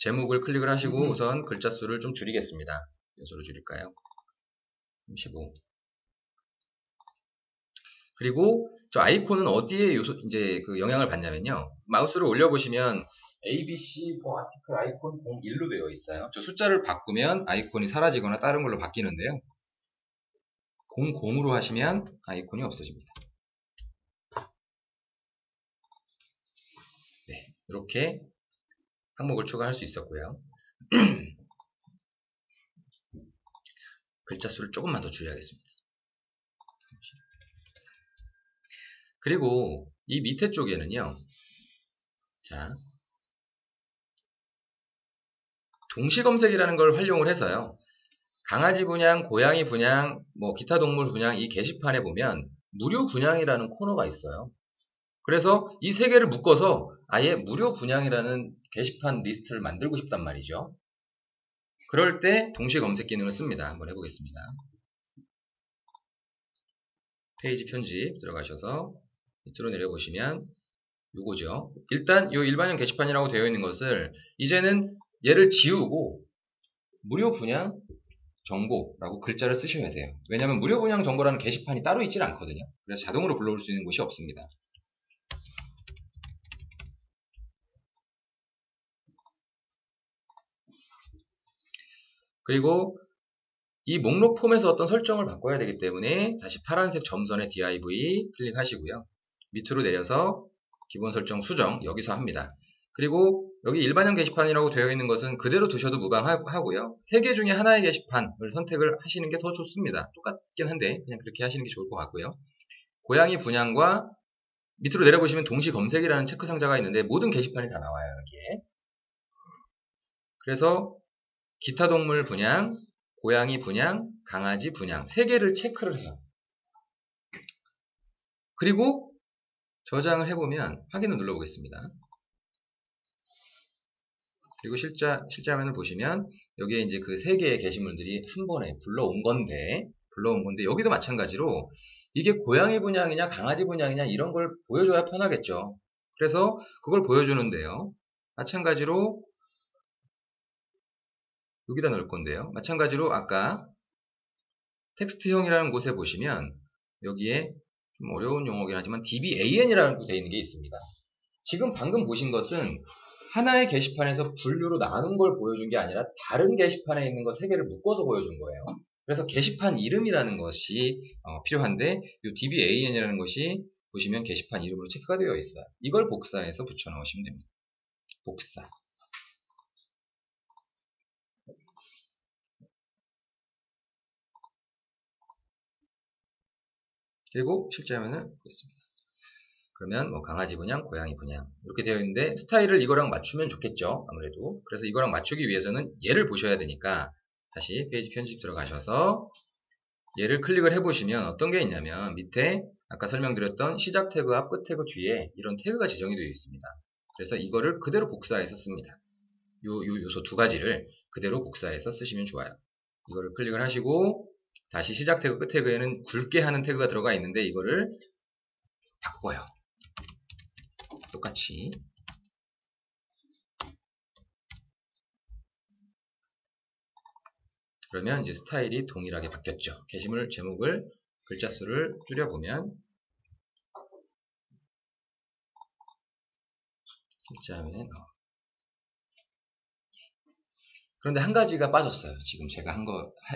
제목을 클릭을 하시고 우선 글자 수를 좀 줄이겠습니다. 몇 수로 줄일까요? 35. 그리고 저 아이콘은 어디에 이제 그 영향을 받냐면요. 마우스를 올려보시면 ABC 아티클 아이콘 01로 되어 있어요. 저 숫자를 바꾸면 아이콘이 사라지거나 다른 걸로 바뀌는데요. 00으로 하시면 아이콘이 없어집니다. 네, 이렇게 항목을 추가할 수 있었고요. 글자 수를 조금만 더 줄여야겠습니다. 그리고 이 밑에 쪽에는요. 자, 동시검색이라는 걸 활용을 해서요. 강아지 분양, 고양이 분양, 뭐 기타 동물 분양 이 게시판에 보면 무료 분양이라는 코너가 있어요. 그래서 이 세 개를 묶어서 아예 무료 분양이라는 게시판 리스트를 만들고 싶단 말이죠. 그럴 때 동시 검색 기능을 씁니다. 한번 해보겠습니다. 페이지 편집 들어가셔서 밑으로 내려보시면 요거죠. 일단 요 일반형 게시판이라고 되어 있는 것을 이제는 얘를 지우고 무료 분양 정보라고 글자를 쓰셔야 돼요. 왜냐하면 무료 분양 정보라는 게시판이 따로 있질 않거든요. 그래서 자동으로 불러올 수 있는 곳이 없습니다. 그리고 이 목록 폼에서 어떤 설정을 바꿔야 되기 때문에 다시 파란색 점선의 div 클릭하시고요. 밑으로 내려서 기본 설정 수정 여기서 합니다. 그리고 여기 일반형 게시판이라고 되어 있는 것은 그대로 두셔도 무방하고요. 3개 중에 하나의 게시판을 선택을 하시는 게 더 좋습니다. 똑같긴 한데 그냥 그렇게 하시는 게 좋을 것 같고요. 고양이 분양과 밑으로 내려보시면 동시 검색이라는 체크 상자가 있는데 모든 게시판이 다 나와요. 여기에. 그래서 기타 동물 분양, 고양이 분양, 강아지 분양 3개를 체크를 해요. 그리고 저장을 해보면 확인을 눌러보겠습니다. 그리고 실제 화면을 보시면 여기에 이제 그 3개의 게시물들이 한 번에 불러온 건데 여기도 마찬가지로 이게 고양이 분양이냐 강아지 분양이냐 이런 걸 보여줘야 편하겠죠. 그래서 그걸 보여주는데요. 마찬가지로 여기다 넣을 건데요. 마찬가지로 아까 텍스트형이라는 곳에 보시면 여기에 좀 어려운 용어긴 하지만 dban이라고 되어 있는 게 있습니다. 지금 방금 보신 것은 하나의 게시판에서 분류로 나눈 걸 보여준 게 아니라 다른 게시판에 있는 거 3개를 묶어서 보여준 거예요. 그래서 게시판 이름이라는 것이 필요한데 이 dban이라는 것이 보시면 게시판 이름으로 체크가 되어 있어요. 이걸 복사해서 붙여 넣으시면 됩니다. 복사. 그리고 실제 화면을 보겠습니다. 그러면 뭐 강아지 분양, 고양이 분양 이렇게 되어 있는데 스타일을 이거랑 맞추면 좋겠죠. 아무래도. 그래서 이거랑 맞추기 위해서는 얘를 보셔야 되니까 다시 페이지 편집 들어가셔서 얘를 클릭을 해보시면 어떤 게 있냐면 밑에 아까 설명드렸던 시작 태그 앞 끝 태그 뒤에 이런 태그가 지정이 되어 있습니다. 그래서 이거를 그대로 복사해서 씁니다. 요 요소 두 가지를 그대로 복사해서 쓰시면 좋아요. 이거를 클릭을 하시고 다시 시작 태그 끝 태그에는 굵게 하는 태그가 들어가 있는데 이거를 바꿔요. 똑같이. 그러면 이제 스타일이 동일하게 바뀌었죠. 게시물 제목을 글자 수를 줄여보면 진짜면 그런데 한 가지가 빠졌어요. 지금 제가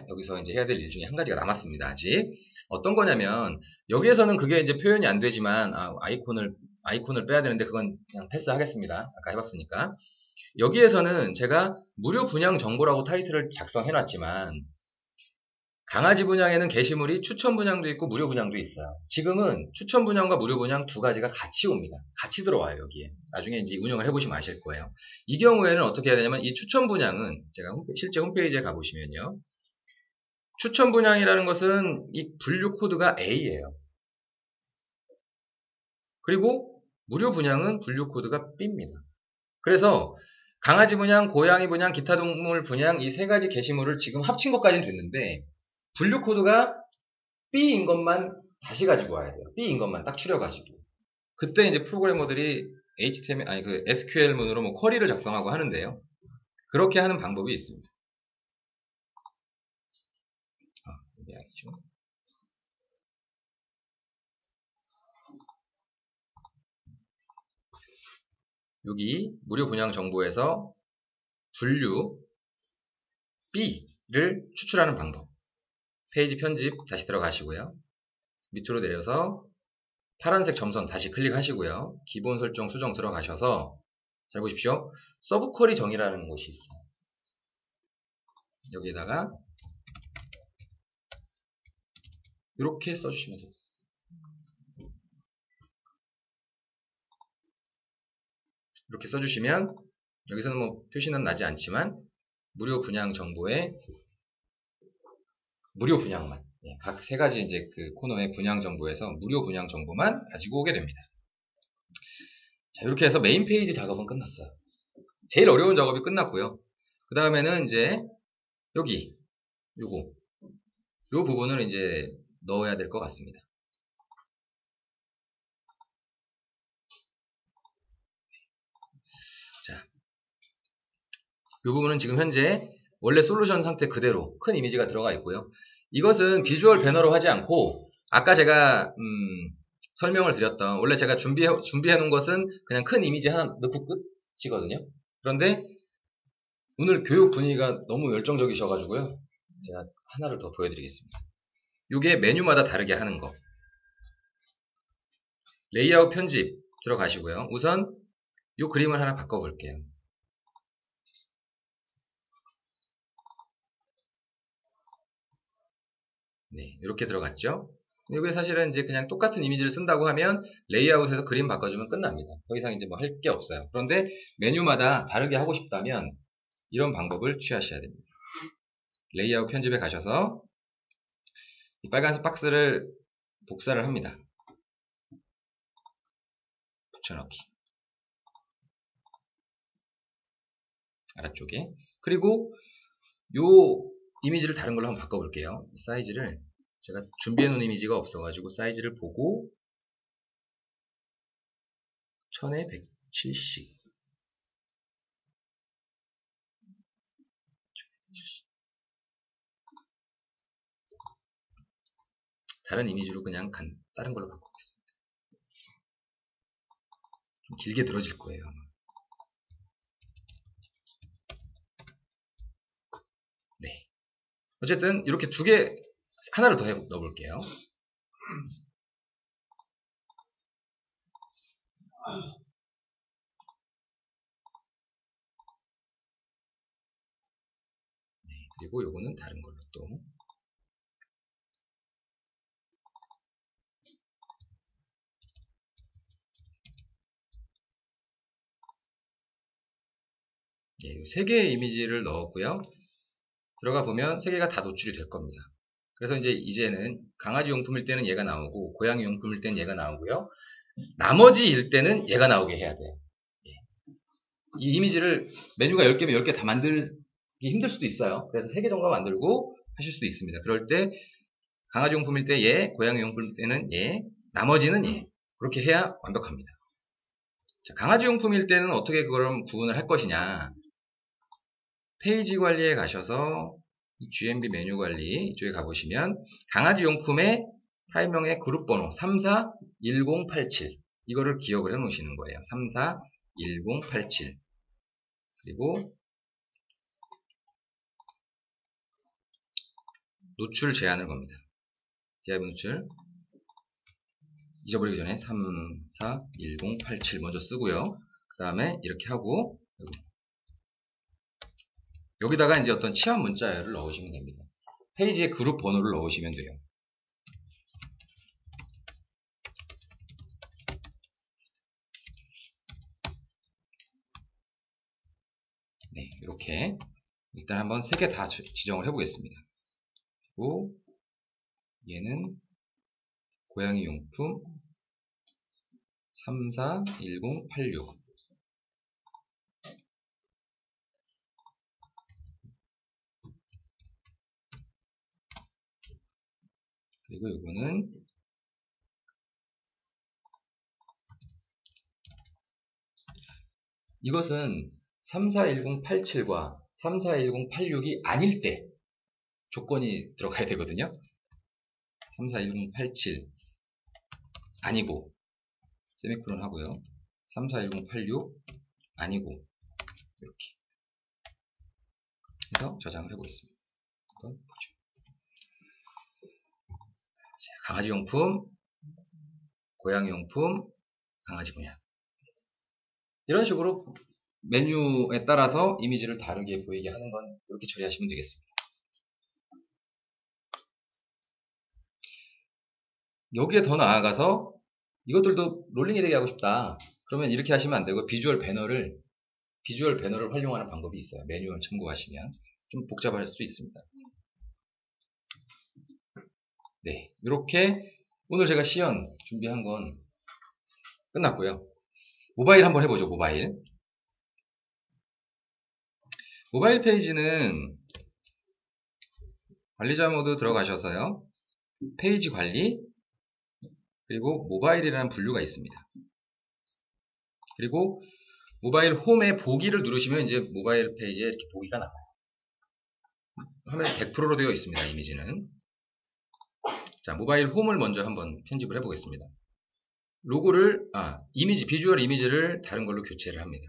여기서 이제 해야 될 일 중에 한 가지가 남았습니다. 아직. 어떤 거냐면, 여기에서는 그게 이제 표현이 안 되지만, 아이콘을 빼야 되는데, 그건 그냥 패스하겠습니다. 아까 해봤으니까. 여기에서는 제가 무료 분양 정보라고 타이틀을 작성해 놨지만, 강아지 분양에는 게시물이 추천 분양도 있고 무료 분양도 있어요. 지금은 추천 분양과 무료 분양 두 가지가 같이 옵니다. 같이 들어와요, 여기에. 나중에 이제 운영을 해보시면 아실 거예요. 이 경우에는 어떻게 해야 되냐면 이 추천 분양은 제가 실제 홈페이지에 가보시면요. 추천 분양이라는 것은 이 분류 코드가 A예요. 그리고 무료 분양은 분류 코드가 B입니다. 그래서 강아지 분양, 고양이 분양, 기타 동물 분양 이 세 가지 게시물을 지금 합친 것까지는 됐는데 분류 코드가 B인 것만 다시 가지고 와야 돼요. B인 것만 딱 추려가지고. 그때 이제 프로그래머들이 SQL문으로 뭐 쿼리를 작성하고 하는데요. 그렇게 하는 방법이 있습니다. 여기 아니죠. 여기 무료 분양 정보에서 분류 B를 추출하는 방법. 페이지 편집 다시 들어가시고요. 밑으로 내려서 파란색 점선 다시 클릭하시고요. 기본 설정 수정 들어가셔서 잘 보십시오. 서브 쿼리 정의라는 곳이 있어요. 여기에다가 이렇게 써주시면 돼요. 이렇게 써주시면 여기서는 뭐 표시는 나지 않지만 무료 분양 정보에 무료 분양만 각 세 가지 이제 그 코너의 분양 정보에서 무료 분양 정보만 가지고 오게 됩니다. 자, 이렇게 해서 메인 페이지 작업은 끝났어요. 제일 어려운 작업이 끝났고요. 그 다음에는 이제 여기 요 부분을 이제 넣어야 될 것 같습니다. 자, 이 부분은 지금 현재 원래 솔루션 상태 그대로 큰 이미지가 들어가 있고요. 이것은 비주얼 배너로 하지 않고 아까 제가 설명을 드렸던 원래 제가 준비해 놓은 것은 그냥 큰 이미지 하나 넣고 끝이거든요. 그런데 오늘 교육 분위기가 너무 열정적이셔가지고요. 제가 하나를 더 보여드리겠습니다. 이게 메뉴마다 다르게 하는 거. 레이아웃 편집 들어가시고요. 우선 이 그림을 하나 바꿔볼게요. 네, 이렇게 들어갔죠. 이게 사실은 이제 그냥 똑같은 이미지를 쓴다고 하면 레이아웃에서 그림 바꿔주면 끝납니다. 더 이상 이제 뭐 할 게 없어요. 그런데 메뉴마다 다르게 하고 싶다면 이런 방법을 취하셔야 됩니다. 레이아웃 편집에 가셔서 이 빨간색 박스를 복사를 합니다. 붙여넣기. 아래쪽에. 그리고 요 이미지를 다른 걸로 한번 바꿔볼게요. 사이즈를 제가 준비해 놓은 이미지가 없어가지고 사이즈를 보고 1000에 170 다른 이미지로 그냥 다른 걸로 바꾸겠습니다. 좀 길게 들어질 거예요. 네. 어쨌든 이렇게 두 개 하나를 더 넣어볼게요. 네, 그리고 요거는 다른 걸로 또 3개의 이미지를 넣었고요. 들어가 보면 3개가 다 노출이 될 겁니다. 그래서 이제는 강아지 용품일 때는 얘가 나오고 고양이 용품일 때는 얘가 나오고요. 나머지일 때는 얘가 나오게 해야 돼요. 이 이미지를 메뉴가 10개면 10개 다 만들기 힘들 수도 있어요. 그래서 3개 정도 만들고 하실 수도 있습니다. 그럴 때 강아지 용품일 때 얘, 고양이 용품일 때는 얘, 나머지는 얘. 그렇게 해야 완벽합니다. 자, 강아지 용품일 때는 어떻게 그럼 구분을 할 것이냐. 페이지 관리에 가셔서 GMB 메뉴 관리 이쪽에 가보시면 강아지 용품의 파일명의 그룹 번호 341087 이거를 기억을 해 놓으시는 거예요. 341087 그리고 노출 제한을 겁니다. DIV 노출 잊어버리기 전에 341087 먼저 쓰고요. 그 다음에 이렇게 하고 여기다가 이제 어떤 치환 문자를 넣으시면 됩니다. 페이지에 그룹 번호를 넣으시면 돼요. 네, 이렇게 일단 한번 3개 다 지정을 해보겠습니다. 그리고 얘는 고양이 용품 341086 그리고 이거는 이것은 341087과 341086이 아닐 때 조건이 들어가야 되거든요. 341087 아니고 세미콜론 하고요. 341086 아니고 이렇게 해서 저장을 해보겠습니다. 한번 보죠. 강아지 용품, 고양이 용품, 강아지 분야. 이런 식으로 메뉴에 따라서 이미지를 다르게 보이게 하는 건 이렇게 처리하시면 되겠습니다. 여기에 더 나아가서 이것들도 롤링이 되게 하고 싶다. 그러면 이렇게 하시면 안 되고 비주얼 배너를 활용하는 방법이 있어요. 매뉴얼 참고하시면 좀 복잡할 수 있습니다. 네, 이렇게 오늘 제가 시연 준비한 건 끝났고요. 모바일 한번 해보죠. 모바일 페이지는 관리자 모드 들어가셔서요. 페이지 관리 그리고 모바일이라는 분류가 있습니다. 그리고 모바일 홈의 보기를 누르시면 이제 모바일 페이지에 이렇게 보기가 나와요. 화면에 100%로 되어 있습니다. 이미지는. 자, 모바일 홈을 먼저 한번 편집을 해보겠습니다. 로고를, 비주얼 이미지를 다른 걸로 교체를 합니다.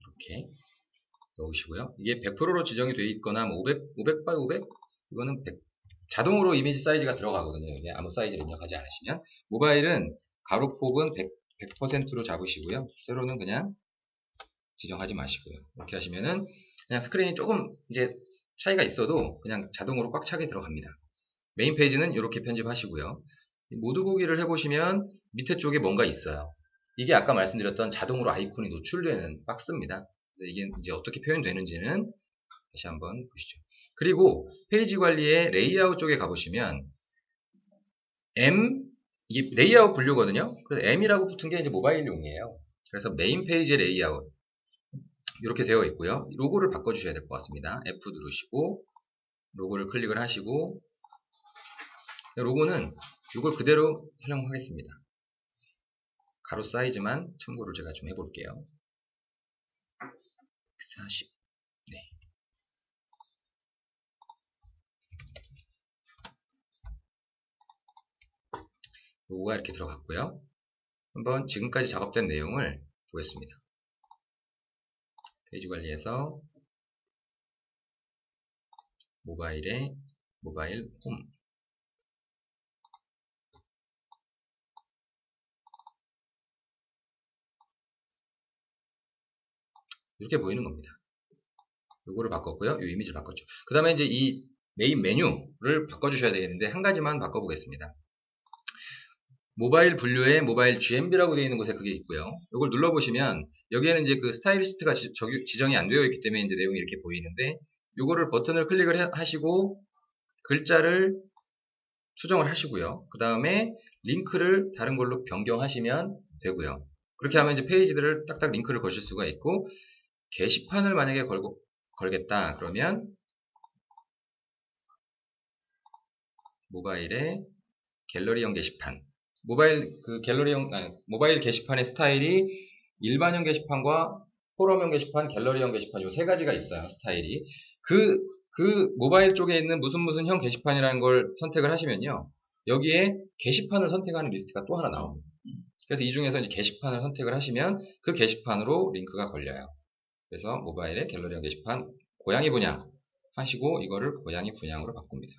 이렇게 넣으시고요. 이게 100%로 지정이 되어 있거나 500x500 이거는 자동으로 이미지 사이즈가 들어가거든요. 이게 아무 사이즈를 입력하지 않으시면. 모바일은 가로폭은 100%로 잡으시고요. 세로는 그냥 지정하지 마시고요. 이렇게 하시면은 그냥 스크린이 조금 이제 차이가 있어도 그냥 자동으로 꽉 차게 들어갑니다. 메인 페이지는 이렇게 편집하시고요. 모드 보기를 해보시면 밑에 쪽에 뭔가 있어요. 이게 아까 말씀드렸던 자동으로 아이콘이 노출되는 박스입니다. 그래서 이게 이제 어떻게 표현되는지는 다시 한번 보시죠. 그리고 페이지 관리의 레이아웃 쪽에 가보시면 이게 레이아웃 분류거든요. 그래서 M이라고 붙은 게 이제 모바일용이에요. 그래서 메인 페이지의 레이아웃 이렇게 되어 있고요. 로고를 바꿔주셔야 될 것 같습니다. F 누르시고 로고를 클릭을 하시고 로고는 이걸 그대로 활용하겠습니다. 가로 사이즈만 참고를 제가 좀 해볼게요. 40. 네. 로고가 이렇게 들어갔고요. 한번 지금까지 작업된 내용을 보겠습니다. 페이지 관리에서 모바일 홈 이렇게 보이는 겁니다. 요거를 바꿨고요. 이 이미지를 바꿨죠. 그 다음에 이제 이 메인 메뉴를 바꿔주셔야 되겠는데 한 가지만 바꿔보겠습니다. 모바일 분류에 모바일 GMB라고 되어 있는 곳에 그게 있고요. 이걸 눌러보시면 여기에는 이제 그 스타일리스트가 지정이 안 되어 있기 때문에 이제 내용이 이렇게 보이는데 요거를 버튼을 클릭을 하시고 글자를 수정을 하시고요. 그 다음에 링크를 다른 걸로 변경하시면 되고요. 그렇게 하면 이제 페이지들을 딱딱 링크를 거실 수가 있고 게시판을 만약에 걸겠다 그러면 모바일에 갤러리형 게시판 모바일 게시판의 스타일이 일반형 게시판과 포럼형 게시판, 갤러리형 게시판 요 세 가지가 있어요. 스타일이 그 모바일 쪽에 있는 무슨 형 게시판이라는 걸 선택을 하시면요. 여기에 게시판을 선택하는 리스트가 또 하나 나옵니다. 그래서 이 중에서 이제 게시판을 선택을 하시면 그 게시판으로 링크가 걸려요. 그래서 모바일에 갤러리형 게시판 고양이 분양 하시고 이거를 고양이 분양으로 바꿉니다.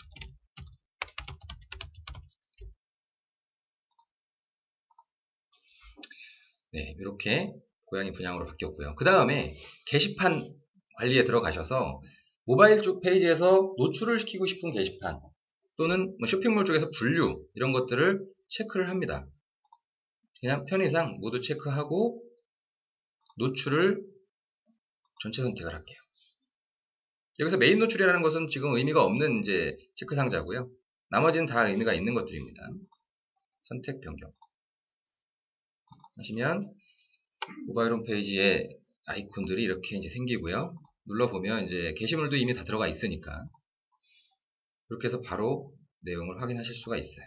네, 이렇게 고양이 분양으로 바뀌었고요. 그 다음에 게시판 관리에 들어가셔서 모바일 쪽 페이지에서 노출을 시키고 싶은 게시판 또는 뭐 쇼핑몰 쪽에서 분류 이런 것들을 체크를 합니다. 그냥 편의상 모두 체크하고 노출을 전체 선택을 할게요. 여기서 메인 노출이라는 것은 지금 의미가 없는 이제 체크 상자고요. 나머지는 다 의미가 있는 것들입니다. 선택 변경 하시면 모바일 홈페이지에 아이콘들이 이렇게 이제 생기고요. 눌러보면 이제 게시물도 이미 다 들어가 있으니까 이렇게 해서 바로 내용을 확인하실 수가 있어요.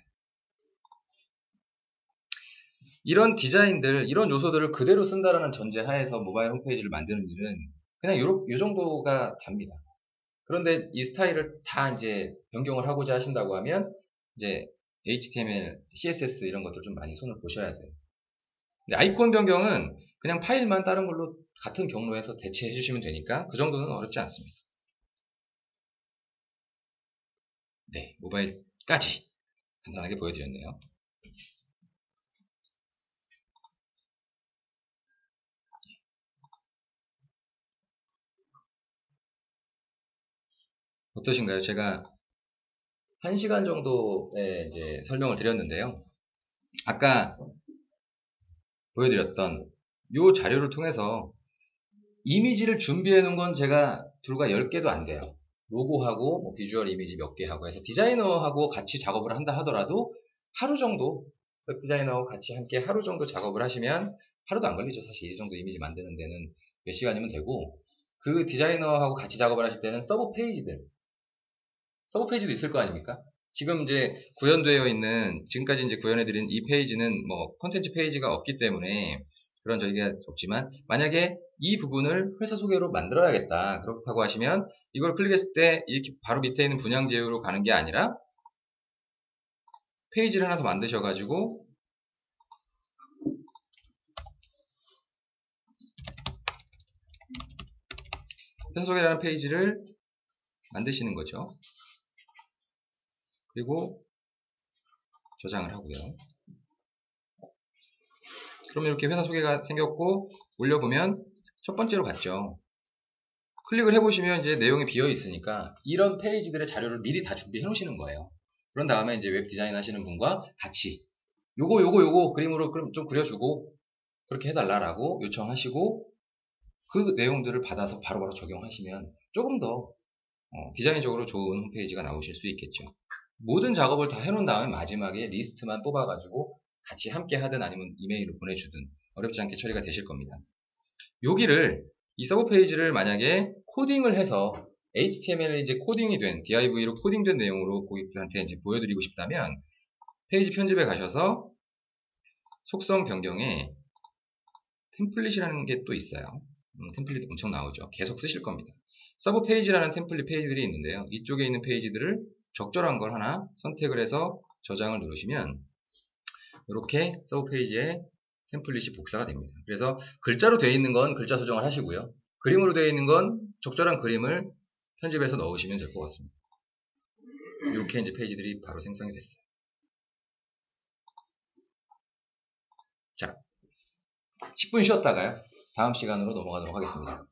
이런 디자인들, 이런 요소들을 그대로 쓴다라는 전제 하에서 모바일 홈페이지를 만드는 일은 그냥 요 정도가 답니다. 그런데 이 스타일을 다 이제 변경을 하고자 하신다고 하면 이제 HTML, CSS 이런 것들 좀 많이 손을 보셔야 돼요. 근데 아이콘 변경은 그냥 파일만 다른 걸로 같은 경로에서 대체해 주시면 되니까 그 정도는 어렵지 않습니다. 네, 모바일까지 간단하게 보여드렸네요. 어떠신가요? 제가 1시간 정도의 이제 설명을 드렸는데요. 아까 보여드렸던 이 자료를 통해서 이미지를 준비해 놓은 건 제가 불과 10개도 안 돼요. 로고하고 뭐 비주얼 이미지 몇 개 하고 해서 디자이너하고 같이 작업을 한다 하더라도 하루 정도 웹 디자이너하고 같이 함께 하루 정도 작업을 하시면 하루도 안 걸리죠. 사실 이 정도 이미지 만드는 데는 몇 시간이면 되고 그 디자이너하고 같이 작업을 하실 때는 서브 페이지도 있을 거 아닙니까? 지금 이제 구현되어 있는 지금까지 이제 구현해드린 이 페이지는 뭐 콘텐츠 페이지가 없기 때문에 그런 저희가 없지만 만약에 이 부분을 회사 소개로 만들어야겠다 그렇다고 하시면 이걸 클릭했을 때 이렇게 바로 밑에 있는 분양 제휴로 가는 게 아니라 페이지를 하나 더 만드셔가지고 회사 소개라는 페이지를 만드시는 거죠. 그리고 저장을 하고요. 그러면 이렇게 회사 소개가 생겼고 올려보면 첫 번째로 갔죠. 클릭을 해보시면 이제 내용이 비어 있으니까 이런 페이지들의 자료를 미리 다 준비해 놓으시는 거예요. 그런 다음에 이제 웹 디자인 하시는 분과 같이 요거 그림으로 좀 그려주고 그렇게 해달라라고 요청하시고 그 내용들을 받아서 바로바로 적용하시면 조금 더 디자인적으로 좋은 홈페이지가 나오실 수 있겠죠. 모든 작업을 다 해놓은 다음에 마지막에 리스트만 뽑아가지고 같이 함께 하든 아니면 이메일로 보내주든 어렵지 않게 처리가 되실 겁니다. 여기를 이 서브 페이지를 만약에 코딩을 해서 HTML에 이제 코딩이 된 DIV로 코딩된 내용으로 고객들한테 이제 보여드리고 싶다면 페이지 편집에 가셔서 속성 변경에 템플릿이라는 게 또 있어요. 템플릿 엄청 나오죠. 계속 쓰실 겁니다. 서브 페이지라는 템플릿 페이지들이 있는데요. 이쪽에 있는 페이지들을 적절한 걸 하나 선택을 해서 저장을 누르시면 이렇게 서브 페이지에 템플릿이 복사가 됩니다. 그래서 글자로 되어 있는 건 글자 수정을 하시고요. 그림으로 되어 있는 건 적절한 그림을 편집해서 넣으시면 될 것 같습니다. 이렇게 이제 페이지들이 바로 생성이 됐어요. 자, 10분 쉬었다가요. 다음 시간으로 넘어가도록 하겠습니다.